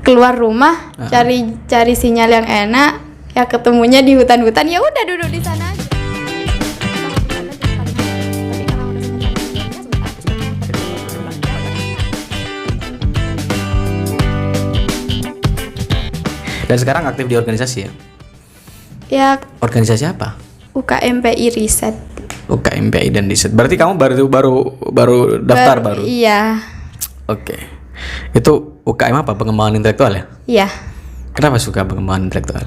keluar rumah cari sinyal yang enak, ya ketemunya di hutan-hutan, ya udah duduk di sana aja. Dan sekarang aktif di organisasi ya? Ya, Organisasi apa? UKMPI Riset. UKMPI dan Riset. Berarti kamu baru daftar baru? Iya. Oke. Itu UKM apa? Pengembangan intelektual ya? Iya. Kenapa suka pengembangan intelektual?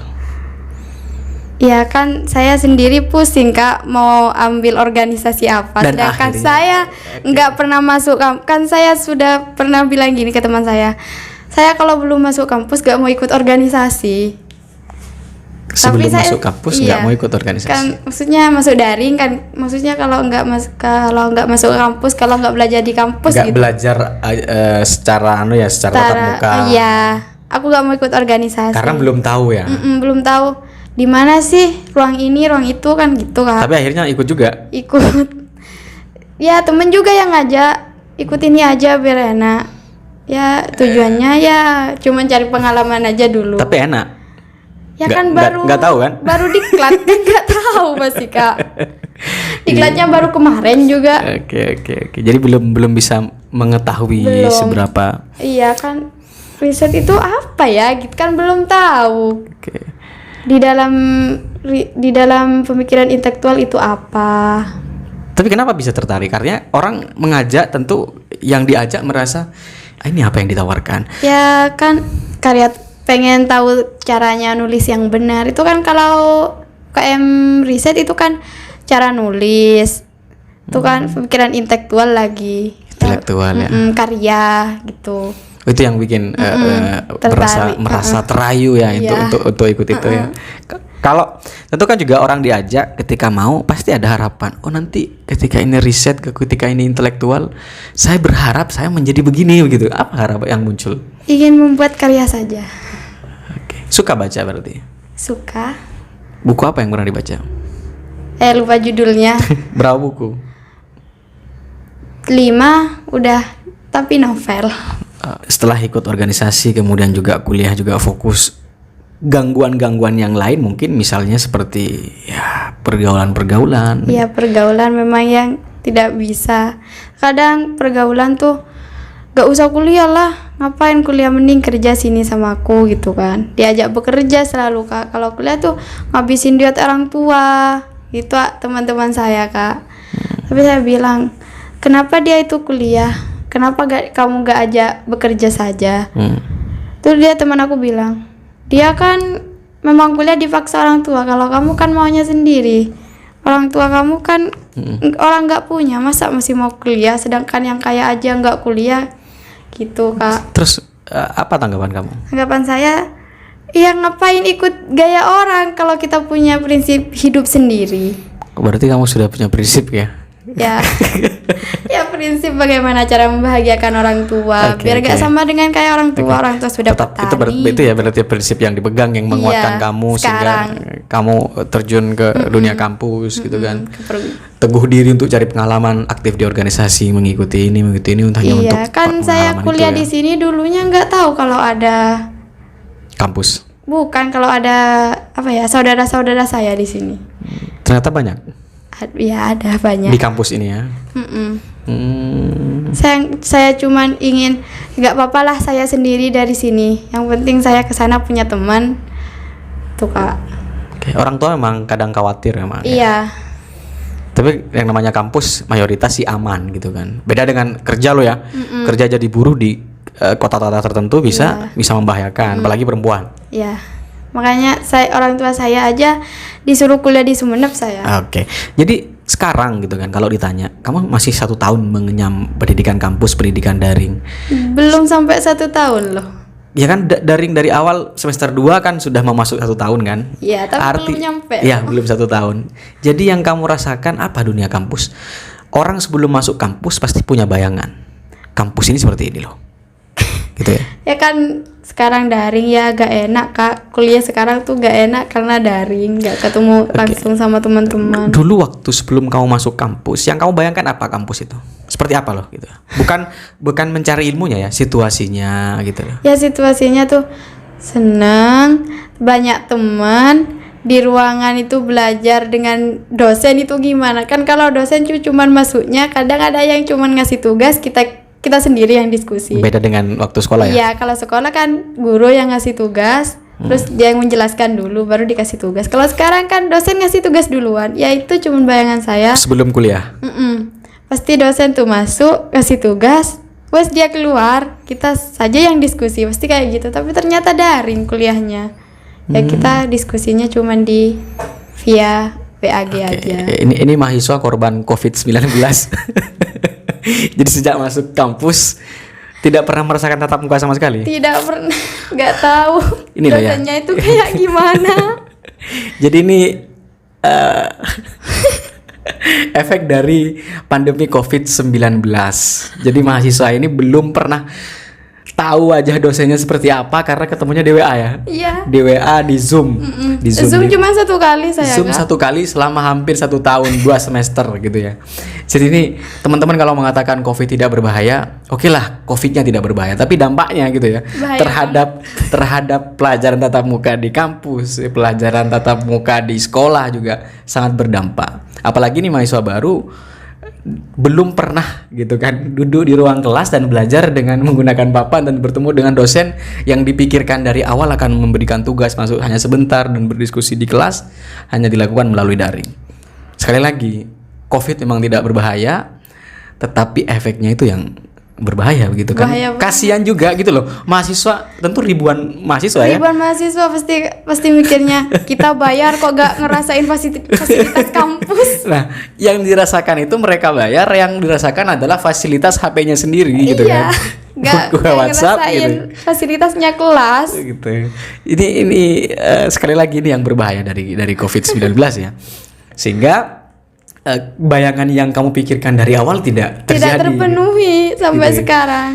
Ya kan saya sendiri pusing Kak mau ambil organisasi apa. Dan sedangkan akhirnya, saya nggak pernah masuk kan saya sudah pernah bilang gini ke teman saya kalau belum masuk kampus gak mau ikut organisasi. Sebelum Tapi masuk kampus nggak mau ikut organisasi? Kan maksudnya masuk daring kan, maksudnya kalau nggak masuk kampus, kalau nggak belajar di kampus nggak gitu. belajar secara tatap muka. Iya, aku nggak mau ikut organisasi. Karena belum tahu ya. Belum tahu di mana sih ruang ini, ruang itu kan gitu kan. Tapi akhirnya ikut juga. Ikut. Ya temen juga yang ngajak, ikut ini aja biar enak. Ya tujuannya ya cuman cari pengalaman aja dulu. Tapi enak. Ya kan baru nggak tahu kan? Baru diklat kan nggak tahu pasti Kak. Diklatnya baru kemarin juga. Oke. Jadi belum bisa mengetahui seberapa. Iya kan, riset itu apa ya? Gitu kan belum tahu. Oke. Di dalam pemikiran intelektual itu apa? Tapi kenapa bisa tertarik? Karena orang mengajak, tentu yang diajak merasa ini apa yang ditawarkan. Ya kan pengen tahu caranya nulis yang benar. Itu kan kalau KM riset itu kan cara nulis. Itu kan pemikiran intelektual lagi. Intelektual ya. Karya gitu. Itu yang bikin merasa terayu ya untuk ikut itu ya. Kalau tentu kan juga orang diajak ketika mau pasti ada harapan. Oh nanti ketika ini riset, ketika ini intelektual, saya berharap saya menjadi begini begitu. Apa harapan yang muncul? Ingin membuat karya saja. Oke. Suka baca berarti? Suka. Buku apa yang pernah dibaca? Lupa judulnya. Berapa buku? 5 udah, tapi novel. Setelah ikut organisasi kemudian juga kuliah juga fokus gangguan-gangguan yang lain mungkin misalnya seperti ya pergaulan-pergaulan. Iya, pergaulan memang yang tidak bisa. Kadang pergaulan tuh gak usah kuliah lah, ngapain kuliah, mending kerja sini sama aku gitu kan. Diajak bekerja selalu Kak. Kalau kuliah tuh ngabisin duit orang tua. Gitu teman-teman saya Kak. Tapi saya bilang, kenapa dia itu kuliah? Kenapa kamu gak ajak bekerja saja? Tuh dia teman aku bilang, dia kan memang kuliah dipaksa orang tua. Kalau kamu kan maunya sendiri. Orang tua kamu kan orang gak punya, masa masih mau kuliah? Sedangkan yang kaya aja gak kuliah. Gitu Kak. Terus apa tanggapan kamu? Tanggapan saya, ya ngapain ikut gaya orang kalau kita punya prinsip hidup sendiri. Berarti kamu sudah punya prinsip ya? Ya. Ya prinsip bagaimana cara membahagiakan orang tua, biar gak sama dengan kayak orang tua. Orang tua sudah petani. Itu ya berarti prinsip yang dipegang yang menguatkan kamu sekarang. Sehingga kamu terjun ke dunia kampus gitu kan. Teguh diri untuk cari pengalaman, aktif di organisasi, mengikuti ini hanya untuk kan saya kuliah di sini dulunya nggak tahu kalau ada kampus. Bukan, kalau ada saudara-saudara saya di sini. Ternyata banyak. Ya ada banyak di kampus ini ya. Saya cuman ingin nggak apa-apa lah saya sendiri dari sini. Yang penting saya kesana punya teman tuh Kak. Oke, orang tua memang kadang khawatir memang. Iya. Ya. Tapi yang namanya kampus mayoritas sih aman gitu kan. Beda dengan kerja lo ya. Kerja jadi buruh di kota-kota tertentu bisa membahayakan, apalagi perempuan. Iya. Makanya orang tua saya aja disuruh kuliah di Sumeneb saya. Oke. Jadi sekarang gitu kan kalau ditanya, kamu masih 1 tahun mengenyam pendidikan kampus, pendidikan daring. Belum sampai 1 tahun loh. Ya kan daring dari awal semester 2 kan sudah mau masuk 1 tahun kan? Iya, tapi belum nyampe. Iya, belum 1 tahun. Jadi yang kamu rasakan apa dunia kampus? Orang sebelum masuk kampus pasti punya bayangan. Kampus ini seperti ini loh. Gitu ya. Ya kan sekarang daring ya gak enak Kak. Kuliah sekarang tuh gak enak karena daring, gak ketemu langsung sama teman-teman. Dulu waktu sebelum kamu masuk kampus, yang kamu bayangkan apa kampus itu? Seperti apa loh gitu? Bukan mencari ilmunya ya, situasinya gitu loh. Ya situasinya tuh seneng, banyak teman, di ruangan itu belajar dengan dosen itu gimana? Kan kalau dosen cuman masuknya, kadang ada yang cuman ngasih tugas, kita sendiri yang diskusi. Beda dengan waktu sekolah ya? Iya, kalau sekolah kan guru yang ngasih tugas, terus dia yang menjelaskan dulu, baru dikasih tugas. Kalau sekarang kan dosen ngasih tugas duluan, ya itu cuma bayangan saya. Sebelum kuliah? Pasti dosen tuh masuk, kasih tugas, wes dia keluar, kita saja yang diskusi, pasti kayak gitu. Tapi ternyata daring kuliahnya. Ya kita diskusinya cuma di via WAG aja. Ini mahasiswa korban COVID-19. Jadi sejak masuk kampus tidak pernah merasakan tatap muka sama sekali. Tidak pernah, nggak tahu Ini loh ya. dosennya itu kayak gimana. Jadi ini efek dari pandemi COVID-19. Jadi mahasiswa ini belum pernah tahu aja dosennya seperti apa karena ketemunya di WA ya. Iya. Di WA, di Zoom. Di Zoom cuma satu kali saya. Zoom Kak. 1 kali selama hampir 1 tahun, 2 semester gitu ya. Jadi ini teman-teman kalau mengatakan COVID tidak berbahaya, oke lah COVID-nya tidak berbahaya, tapi dampaknya gitu ya Bahaya terhadap pelajaran tatap muka di kampus, pelajaran tatap muka di sekolah juga sangat berdampak. Apalagi nih mahasiswa baru belum pernah gitu kan duduk di ruang kelas dan belajar dengan menggunakan papan dan bertemu dengan dosen yang dipikirkan dari awal akan memberikan tugas masuk hanya sebentar dan berdiskusi di kelas hanya dilakukan melalui daring. Sekali lagi, COVID memang tidak berbahaya, tetapi efeknya itu yang berbahaya begitu kan. Kasihan juga gitu loh. Mahasiswa, tentu ribuan mahasiswa ya. Ribuan mahasiswa pasti mikirnya kita bayar kok gak ngerasain fasilitas kampus. Nah, yang dirasakan itu mereka bayar, yang dirasakan adalah fasilitas HP-nya sendiri gitu kan. Gak WhatsApp ngerasain gitu. Fasilitasnya kelas. Gitu. Ini sekali lagi ini yang berbahaya dari COVID-19 ya. Sehingga bayangan yang kamu pikirkan dari awal tidak terjadi. Terpenuhi sampai gitu. sekarang.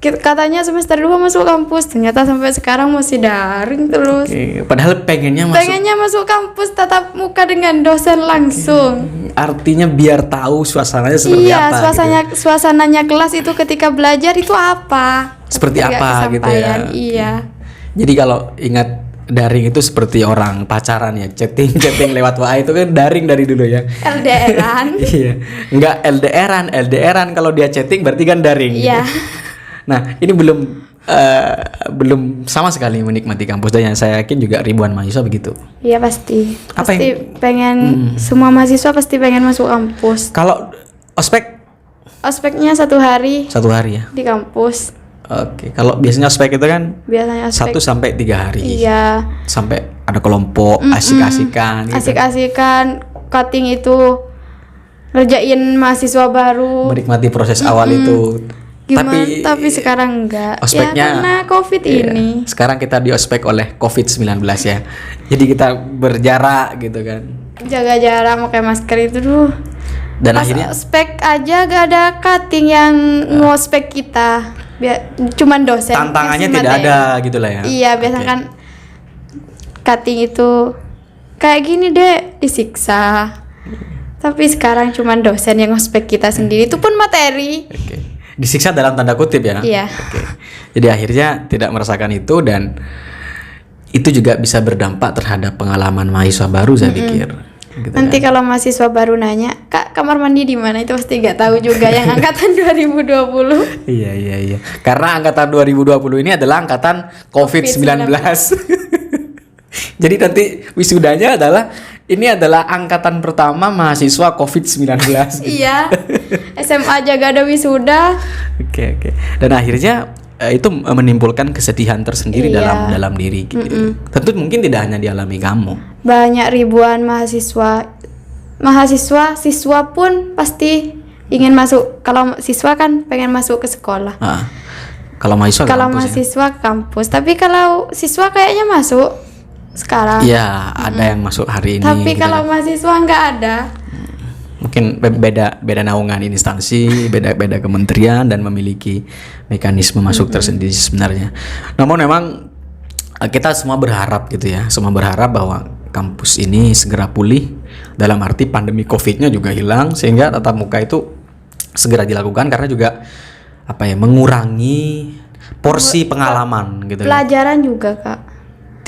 Katanya semester 2 masuk kampus, ternyata sampai sekarang masih daring terus. Padahal pengennya masuk kampus tatap muka dengan dosen langsung. Artinya biar tahu suasananya seperti apa. Iya, suasananya kelas itu ketika belajar itu apa? Seperti apa gitu ya. Iya. Jadi kalau ingat daring itu seperti orang pacaran ya, chatting lewat WA itu kan daring dari dulu ya. LDRan. Iya, enggak LDRan kalau dia chatting berarti kan daring. Iya. Gitu. Nah, ini belum sama sekali menikmati kampus dan yang saya yakin juga ribuan mahasiswa begitu. Iya pasti. Apa pasti pengen semua mahasiswa pasti pengen masuk kampus. Kalau ospeknya 1 hari. 1 hari ya Di kampus. Oke, kalau biasanya ospek itu kan Biasanya ospek 1 sampai 3 hari. Iya. Sampai ada kelompok asik-asikan gitu. Asik-asikan, cutting itu ngerjain mahasiswa baru. Menikmati proses awal itu. Tapi sekarang enggak. Ospeknya, ya karena COVID ini. Sekarang kita di ospek oleh COVID-19 ya. Jadi kita berjarak gitu kan. Jaga jarak, pakai masker itu dulu. Dan Pas akhirnya ospek aja gak ada cutting yang ngospek kita. Cuman dosen. tantangannya ngasih tidak materi. ada gitu lah ya. Iya, biasanya kan cutting itu kayak gini deh, disiksa. Tapi sekarang cuman dosen yang ngospek kita sendiri, itu pun materi. Oke. Disiksa dalam tanda kutip ya. Iya. Oke. Jadi akhirnya tidak merasakan itu dan itu juga bisa berdampak terhadap pengalaman mahasiswa baru saya pikir. Gitu Nanti kalau mahasiswa baru nanya, "Kak, kamar mandi di mana?" Itu pasti nggak tahu juga yang angkatan 2020. Iya. Karena angkatan 2020 ini adalah angkatan COVID-19. Jadi nanti wisudanya adalah angkatan pertama mahasiswa COVID-19. Iya. SMA aja gak ada wisuda. Oke. Dan akhirnya itu menimbulkan kesedihan tersendiri Iya. dalam diri gitu. Tentu mungkin tidak hanya dialami kamu. Banyak ribuan siswa pun pasti ingin masuk. Kalau siswa kan pengen masuk ke sekolah. Kalau mahasiswa mahasiswa ke kampus. Tapi kalau siswa kayaknya masuk sekarang. Iya, ada yang masuk hari ini. Tapi gitu kalau kan. mahasiswa nggak ada. Mungkin beda naungan instansi, beda kementerian dan memiliki mekanisme masuk tersendiri sebenarnya. Namun memang kita semua berharap gitu ya, semua berharap bahwa kampus ini segera pulih dalam arti pandemi Covid-nya juga hilang sehingga tatap muka itu segera dilakukan karena juga mengurangi porsi pengalaman gitu. Pelajaran juga, Kak.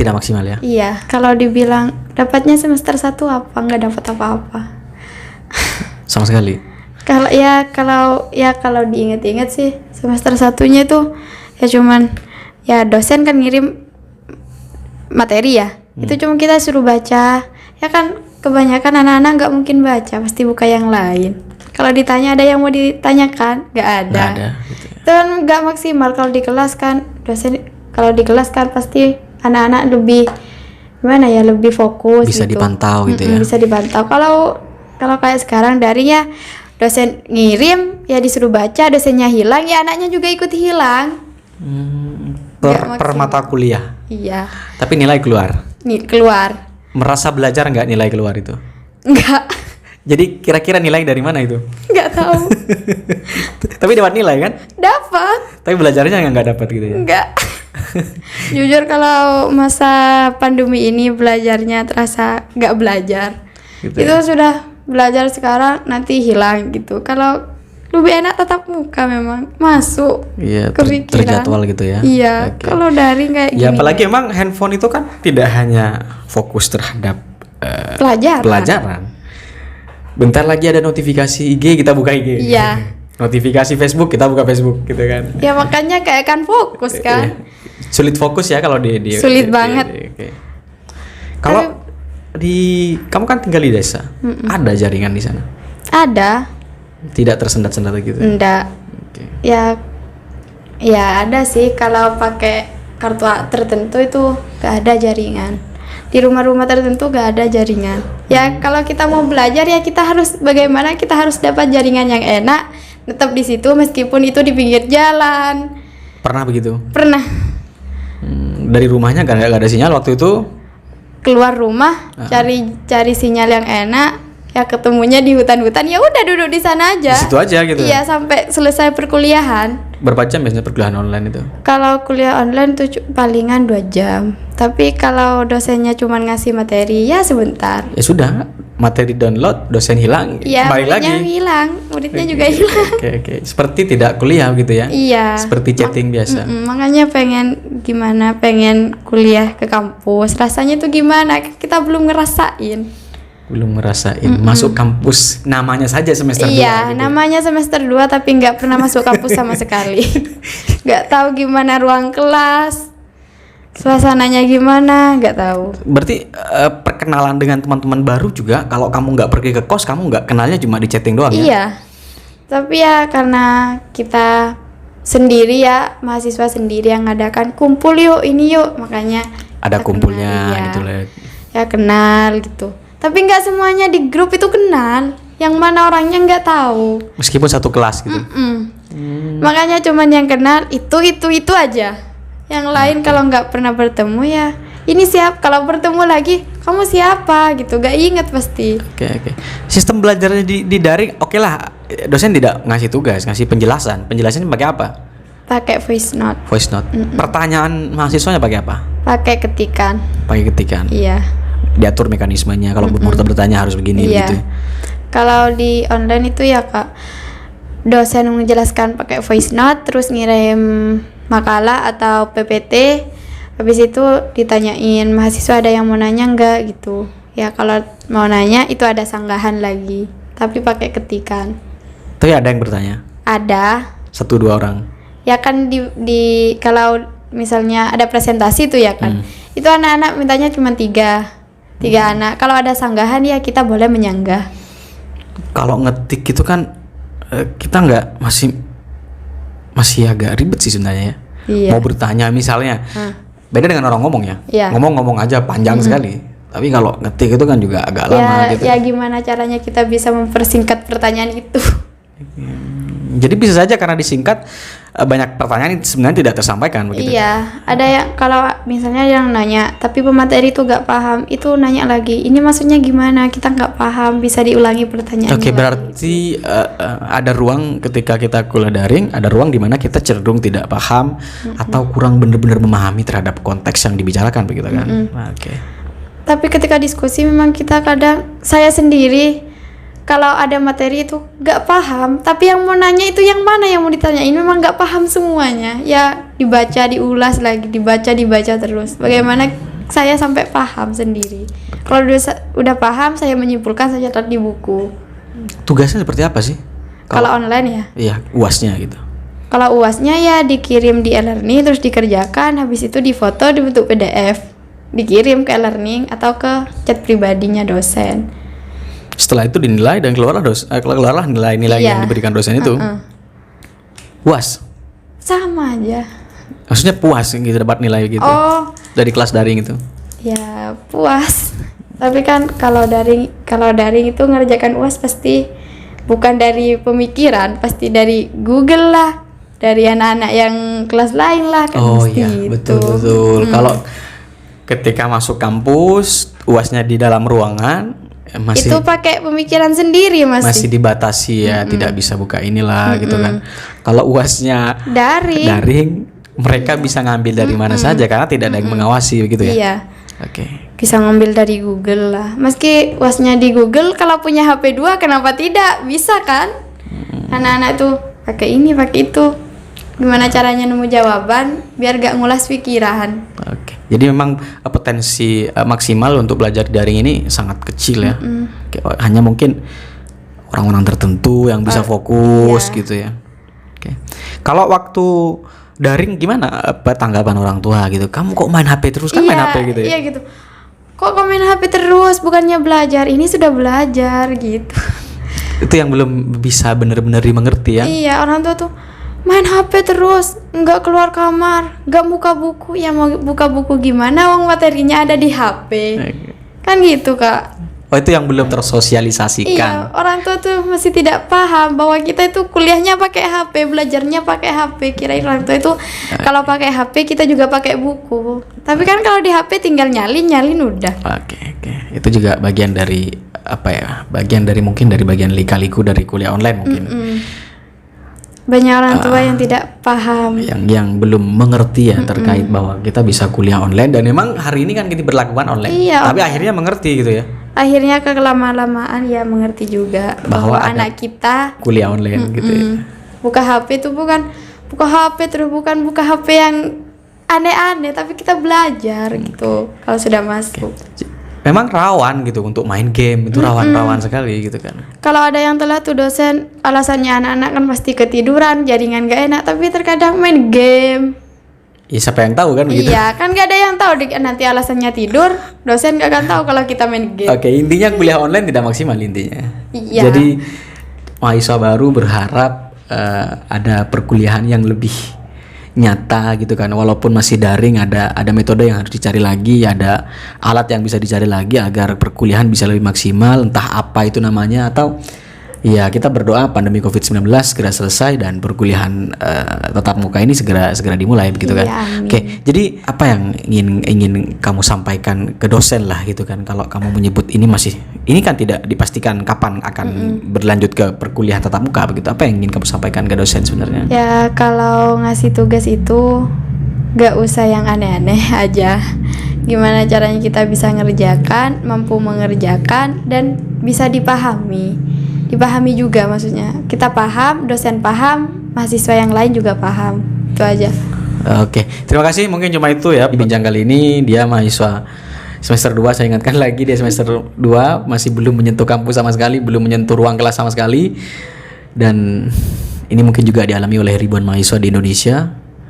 Tidak maksimal ya? Iya, kalau dibilang dapatnya semester 1 apa, nggak dapat apa-apa. Sama sekali. Kalau diinget-inget sih semester 1-nya itu ya cuman ya dosen kan ngirim materi ya. Itu cuma kita suruh baca. Ya kan kebanyakan anak-anak nggak mungkin baca, pasti buka yang lain. Kalau ditanya ada yang mau ditanyakan, nggak ada. Nggak ada gitu ya. Itu kan nggak maksimal kalau di kelas kan pasti anak-anak lebih lebih fokus bisa gitu. Dipantau gitu ya. Bisa dipantau. Kalau kayak sekarang darinya dosen ngirim ya disuruh baca, dosennya hilang ya anaknya juga ikut hilang. Per mata kuliah. Iya. Tapi nilai keluar. Keluar. Merasa belajar nggak nilai keluar itu? Enggak. Jadi kira-kira nilai dari mana itu? Enggak tahu. Tapi dapat nilai kan? Dapat. Tapi belajarnya nggak dapat gitu ya? Enggak. Jujur kalau masa pandemi ini belajarnya terasa nggak belajar. Gitu Itu ya? sudah belajar sekarang nanti hilang gitu. Kalau lebih enak tatap muka memang masuk. Iya, kepikiran. terjadwal gitu ya. Iya, Oke. kalau daring kayak gini. Ya apalagi emang handphone itu kan tidak hanya fokus terhadap pelajaran. Bentar lagi ada notifikasi IG, kita buka IG. Iya. Notifikasi Facebook, kita buka Facebook gitu kan. Ya makanya kayak kan fokus kan. Iya. Sulit fokus ya kalau di Sulit banget. oke. Kalau kamu kan tinggal di desa. Ada jaringan di sana? Ada. Tidak tersendat-sendat gitu. Enggak. Oke. Ya ada sih kalau pakai kartu tertentu itu gak ada jaringan. Di rumah-rumah tertentu gak ada jaringan. Ya kalau kita mau belajar ya kita harus dapat jaringan yang enak, tetap di situ meskipun itu di pinggir jalan. Pernah begitu? Pernah Dari rumahnya gak ada sinyal waktu itu? keluar rumah cari sinyal yang enak, ya ketemunya di hutan-hutan, ya udah duduk di sana aja. Di situ aja gitu. Iya, sampai selesai perkuliahan. Berapa jam biasanya perkuliahan online itu? Kalau kuliah online tuh palingan 2 jam. Tapi kalau dosennya cuma ngasih materi ya sebentar. Ya sudah, materi download, dosen hilang, Iya, balik lagi. muridnya hilang, muridnya juga hilang. Oke. Seperti tidak kuliah gitu ya? Iya. Seperti chatting biasa. Makanya pengen kuliah ke kampus. Rasanya tuh gimana? Kita belum ngerasain. Belum ngerasain masuk kampus, namanya saja semester 2 Iya, gitu. namanya semester 2 tapi nggak pernah masuk kampus sama sekali. Nggak tahu gimana ruang kelas, suasananya gimana, nggak tahu. Berarti perkenalan dengan teman-teman baru juga kalau kamu nggak pergi ke kos, kamu nggak kenalnya cuma di chatting doang ya? Iya, tapi ya karena kita sendiri ya, mahasiswa sendiri yang ngadakan kumpul yuk, ini yuk, makanya Ada kita kumpulnya kenal, iya. gitu lah. Ya kenal gitu. Tapi nggak semuanya di grup itu kenal, yang mana orangnya nggak tahu. Meskipun satu kelas gitu. Makanya cuman yang kenal itu aja. Yang lain kalau nggak pernah bertemu ya ini kalau bertemu lagi kamu siapa gitu, gak inget pasti. Oke. Sistem belajarnya di daring, oke lah. Dosen tidak ngasih tugas, ngasih penjelasan. Penjelasannya pakai apa? Pakai voice note. Voice note. Pertanyaan mahasiswanya pakai apa? Pakai ketikan. Pakai ketikan. Iya. Diatur mekanismenya. Kalau bertanya harus begini Iya. gitu. Kalau di online itu ya Kak, dosen menjelaskan pakai voice note, terus ngirim makalah atau PPT. Habis itu ditanyain mahasiswa ada yang mau nanya enggak gitu. Ya kalau mau nanya itu ada sanggahan lagi, tapi pakai ketikan. Tapi ada yang bertanya? Ada. 1-2 orang. Ya kan di kalau misalnya ada presentasi itu ya kan. Itu anak-anak mintanya cuma 3 anak. Kalau ada sanggahan ya kita boleh menyanggah. Kalau ngetik itu kan kita nggak masih agak ribet sih sebenarnya ya. Iya. Mau bertanya misalnya, beda dengan orang ngomong ya. Iya. Ngomong aja panjang sekali. Tapi kalau ngetik itu kan juga agak lama gitu. Ya gimana caranya kita bisa mempersingkat pertanyaan itu? Jadi bisa saja karena disingkat banyak pertanyaan yang sebenarnya tidak tersampaikan begitu. Iya, ada yang kalau misalnya yang nanya, tapi pemateri itu nggak paham, itu nanya lagi, ini maksudnya gimana? Kita nggak paham, bisa diulangi pertanyaannya. Oke, lagi. berarti ada ruang ketika kita kuliah daring, ada ruang di mana kita cenderung tidak paham atau kurang benar-benar memahami terhadap konteks yang dibicarakan begitu kan? Oke. Tapi ketika diskusi memang kita kadang, saya sendiri kalau ada materi itu nggak paham, tapi yang mau nanya itu yang mana yang mau ditanyain memang nggak paham semuanya. Ya dibaca, diulas lagi, dibaca terus. Bagaimana saya sampai paham sendiri. Kalau udah paham, saya menyimpulkan, saya catat di buku. Tugasnya seperti apa sih? Kalau online ya? Iya, UASnya gitu. Kalau UASnya ya dikirim di e-learning, terus dikerjakan, habis itu difoto dibentuk PDF, dikirim ke e-learning atau ke chat pribadinya dosen. Setelah itu dinilai dan keluarlah nilai-nilai Iya. yang diberikan dosen itu. UAS. Sama aja. Maksudnya puas gitu dapat nilai gitu. Oh, Dari kelas daring itu. ya puas. Tapi kan kalau daring itu ngerjakan UAS pasti bukan dari pemikiran, pasti dari Google lah, dari anak-anak yang kelas lain lah kan Oh mesti iya, gitu. betul. Kalau ketika masuk kampus, UASnya di dalam ruangan masih Itu pakai pemikiran sendiri masih dibatasi ya, tidak bisa buka inilah gitu kan. Kalau UASnya daring, mereka bisa ngambil dari mana saja karena tidak ada yang mengawasi begitu ya. Iya. Oke. Bisa ngambil dari Google lah. Meski UASnya di Google, kalau punya HP 2 kenapa tidak? Bisa kan? Anak-anak tuh pakai ini, pakai itu. Gimana caranya nemu jawaban biar gak ngulas pikiran. Oke. Jadi memang potensi maksimal untuk belajar daring ini sangat kecil ya. Oke, hanya mungkin orang-orang tertentu yang bisa fokus gitu ya. Oke. Kalau waktu daring gimana tanggapan orang tua gitu? Kamu kok main HP terus? Kan main HP gitu ya? Iya gitu. Kok main HP terus? Bukannya belajar? Ini sudah belajar gitu. Itu yang belum bisa benar-benar dimengerti ya. Iya, orang tua tuh main HP terus, nggak keluar kamar, nggak buka buku. Ya mau buka buku gimana? Wong materinya ada di HP. Kan gitu, Kak. Oh, itu yang belum tersosialisasikan. Iya, orang tua tuh masih tidak paham bahwa kita itu kuliahnya pakai HP, belajarnya pakai HP. Kirain orang tua itu kalau pakai HP kita juga pakai buku. Tapi kan kalau di HP tinggal nyalin udah. Oke. Itu juga bagian dari apa ya? Bagian dari mungkin dari bagian lika-liku dari kuliah online mungkin. Banyak orang tua yang tidak paham. Yang belum mengerti ya terkait bahwa kita bisa kuliah online dan memang hari ini kan kita berlakukan online. Iya. Tapi akhirnya mengerti gitu ya. Akhirnya kelama-lamaan ya mengerti juga bahwa anak kita kuliah online gitu ya. Buka HP itu bukan buka HP terus bukan buka HP yang aneh-aneh, tapi kita belajar gitu kalau sudah masuk. Memang rawan gitu untuk main game, itu rawan-rawan sekali gitu kan. Kalau ada yang telat tuh dosen alasannya anak-anak kan pasti ketiduran, jaringan gak enak, tapi terkadang main game. Ya siapa yang tahu kan begitu. Iya, kan gak ada yang tahu nanti alasannya tidur, dosen gak akan tahu kalau kita main game. Oke, intinya kuliah online tidak maksimal intinya. Iya. Jadi mahasiswa baru berharap ada perkuliahan yang lebih nyata gitu kan, walaupun masih daring, ada metode yang harus dicari lagi, ada alat yang bisa dicari lagi agar perkuliahan bisa lebih maksimal, entah apa itu namanya, atau ya kita berdoa pandemi COVID-19 segera selesai dan perkuliahan tatap muka ini segera dimulai begitu kan. Amin. Oke, jadi apa yang ingin kamu sampaikan ke dosen lah gitu kan, kalau kamu menyebut ini kan tidak dipastikan kapan akan berlanjut ke perkuliahan tatap muka begitu, apa yang ingin kamu sampaikan ke dosen sebenarnya? Ya kalau ngasih tugas itu gak usah yang aneh-aneh aja. Gimana caranya kita bisa ngerjakan, mampu mengerjakan, dan bisa dipahami juga maksudnya. Kita paham, dosen paham, mahasiswa yang lain juga paham. Itu aja. Oke, terima kasih. Mungkin cuma itu ya bincang kali ini. Dia mahasiswa semester 2, saya ingatkan lagi dia semester 2, masih belum menyentuh kampus sama sekali, belum menyentuh ruang kelas sama sekali. Dan ini mungkin juga dialami oleh ribuan mahasiswa di Indonesia.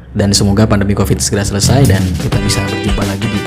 Dan semoga pandemi COVID segera selesai dan kita bisa berjumpa lagi di